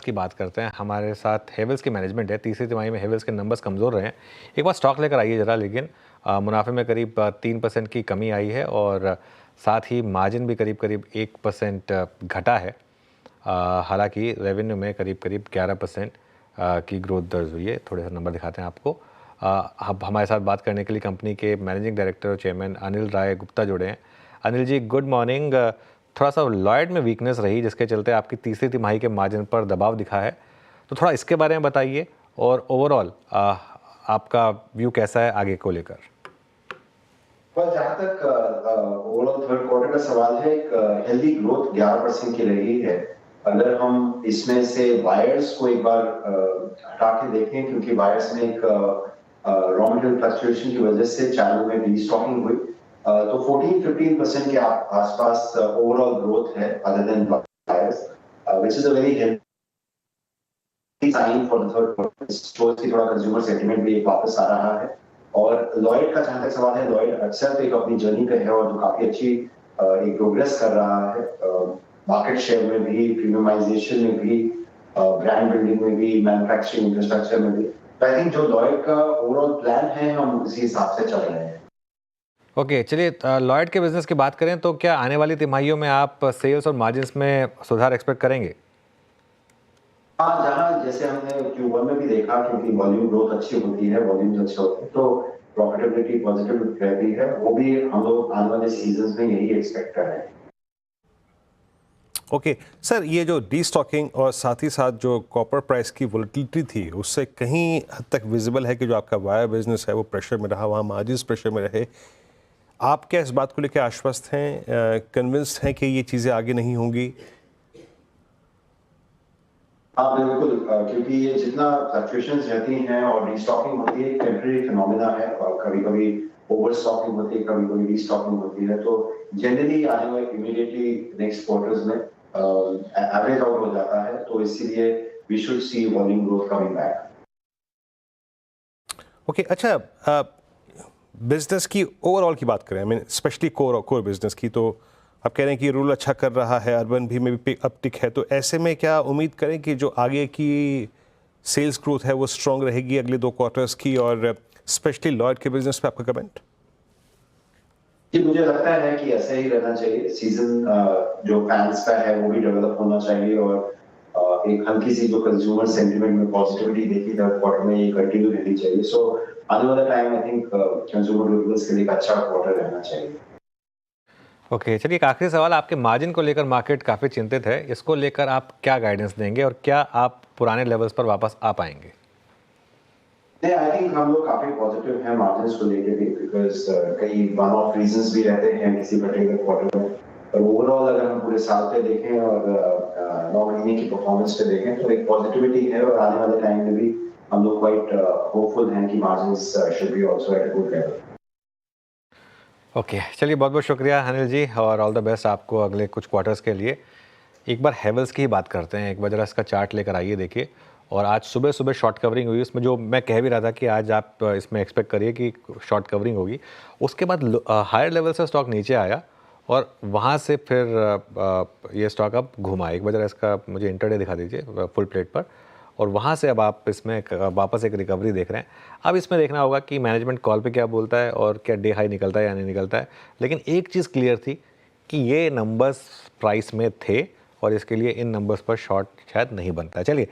की बात करते हैं। हमारे साथ हेवल्स की मैनेजमेंट है। तीसरी तिमाही में हेवल्स के नंबर्स कमज़ोर रहे हैं। एक बार स्टॉक लेकर आइए ज़रा, लेकिन मुनाफे में करीब 3% की कमी आई है और साथ ही मार्जिन भी करीब करीब 1% घटा है। हालांकि रेवेन्यू में करीब करीब 11% की ग्रोथ दर्ज हुई है। थोड़े से नंबर दिखाते हैं आपको। अब हमारे साथ बात करने के लिए कंपनी के मैनेजिंग डायरेक्टर और चेयरमैन अनिल राय गुप्ता जुड़े हैं। Anil ji, good morning. थोड़ा सा लॉयड में वीकनेस रही, जिसके चलते आपकी तीसरी तिमाही के मार्जिन पर दबाव दिखा है, तो थोड़ा इसके बारे में बताइए और ओवरऑल आपका व्यू कैसा है आगे को लेकर। जहाँ तक ओवरऑल थर्ड क्वार्टर का सवाल है, एक हेल्दी ग्रोथ 11% की रही है। अगर हम इसमें से वायर्स को एक बार हटा के देखें, क्योंकि वायर्स में एक रॉ मटेरियल फ्लक्चुएशन की वजह से चैनल में रीस्टॉकिंग हुई, तो 14-15% के आसपास ओवरऑल ग्रोथ है other than wires, which is a very healthy sign for the third quarter. Stores की थोड़ा कंज्यूमर सेंटीमेंट भी वापस आ रहा है। और लॉयड का जहां तक सवाल है, लॉयड अक्सर एक अपनी जर्नी पे है और जो काफी अच्छी एक प्रोग्रेस कर रहा है, मार्केट शेयर में भी, प्रीमियमाइजेशन में भी, ब्रांड बिल्डिंग में भी, मैन्युफैक्चरिंग इंफ्रास्ट्रक्चर में भी। तो आई थिंक जो लॉयड का ओवरऑल प्लान है, हम उसी हिसाब से चल रहे हैं। ओके, चलिए लॉयड के बिजनेस की बात करें तो क्या आने वाली तिमाहियों में आप सेल्स और मार्जिन्स में सुधार एक्सपेक्ट करेंगे? हाँ, जहाँ जैसे हमने Q1 में भी देखा, क्योंकि वॉल्यूम ग्रोथ अच्छी होती है, वॉल्यूम अच्छे होते हैं, तो प्रॉफिटेबिलिटी पॉजिटिव रहती है। वो भी हम लोग आने वाले सीजन में यही एक्सपेक्ट कर रहे हैं। ओके सर, ये जो डीस्टॉकिंग और साथ ही साथ जो कॉपर प्राइस की वोलेटिलिटी थी, उससे कहीं हद तक विजिबल है कि जो आपका वायर बिजनेस है वो प्रेशर में रहा, वहाँ मार्जिन्स प्रेशर में रहे। आप क्या इस बात को लेकर आश्वस्त हैं, कन्विंस्ड हैं कि ये चीज़ें आगे नहीं होंगी? हाँ बिल्कुल, क्योंकि ये जितना फ्लक्चुएशंस रहती हैं और रीस्टॉकिंग होती है, टेम्परेरी फिनोमेना है, और कभी कभी ओवर स्टॉकिंग होती है, कभी कभी रीस्टॉकिंग होती है। तो जनरली आने वाले इमीडिएटली नेक्स्ट क्वार्टर्स में एवरेज आउट हो जाता है, तो इसीलिए we should see volume growth coming back. Okay, अच्छा, बिजनेस की ओवरऑल की बात करें, I mean specially core business की, तो आप कह रहे हैं कि रूरल अच्छा कर रहा है, अर्बन भी में भी अपटिक है, तो ऐसे में क्या उम्मीद करें कि जो आगे की सेल्स ग्रोथ है वो स्ट्रॉन्ग रहेगी अगले 2 क्वार्टर्स की? और स्पेशली लॉयड के बिजनेस पे आपका कमेंट? जी, मुझे लगता है कि ऐसा ही रहना चाहिए। सीजन जो फैंस का है वो भी डेवलप होना चाहिए, और एक हल्की सी जो कंज्यूमर सेंटीमेंट में पॉजिटिविटी देखी थर्ड क्वार्टर में, ये कंटिन्यू रहनी चाहिए। सो आने वाला time I think consumer durables के लिए एक अच्छा क्वार्टर रहना चाहिए। ओके, चलिए एक आखिरी सवाल। आपके मार्जिन को लेकर मार्केट काफ़ी चिंतित है, इसको लेकर आप क्या गाइडेंस देंगे और क्या आप पुराने लेवल्स पर वापस आ पाएंगे? नहीं, आई थिंक हम लोग काफी पॉजिटिव हैं मार्जिन्स को लेकर भी, बिकॉज कई वन ऑफ रीजंस भी रहते हैं किसी पर्टिकुलर क्वार्टर में। पर ओवरऑल अगर हम पूरे साल पे देखें और 9 महीने की परफॉर्मेंस पे देखें, तो एक पॉजिटिविटी है, और आने वाले टाइम में भी हम लोग क्वाइट होपफुल हैं कि margins should be also at a good level. Okay, चलिए बहुत बहुत शुक्रिया अनिल जी, और ऑल द बेस्ट आपको अगले कुछ क्वार्टर्स के लिए। एक बार हेवल्स की ही बात करते हैं। एक बार जरा इसका चार्ट लेकर आइए, देखिए। और आज सुबह सुबह शॉर्ट कवरिंग हुई, उसमें जो मैं कह भी रहा था कि आज आप इसमें एक्सपेक्ट करिए कि शॉर्ट कवरिंग होगी। उसके बाद हायर लेवल से स्टॉक नीचे आया और वहाँ से फिर ये स्टॉक अब घुमा। एक बार जरा इसका मुझे इंटरडे दिखा दीजिए फुल प्लेट पर, और वहाँ से अब आप इसमें वापस एक रिकवरी देख रहे हैं। अब इसमें देखना होगा कि मैनेजमेंट कॉल पे क्या बोलता है और क्या डे हाई निकलता है या नहीं निकलता है। लेकिन एक चीज़ क्लियर थी कि ये नंबर्स प्राइस में थे और इसके लिए इन नंबर्स पर शॉर्ट शायद नहीं बनता है। चलिए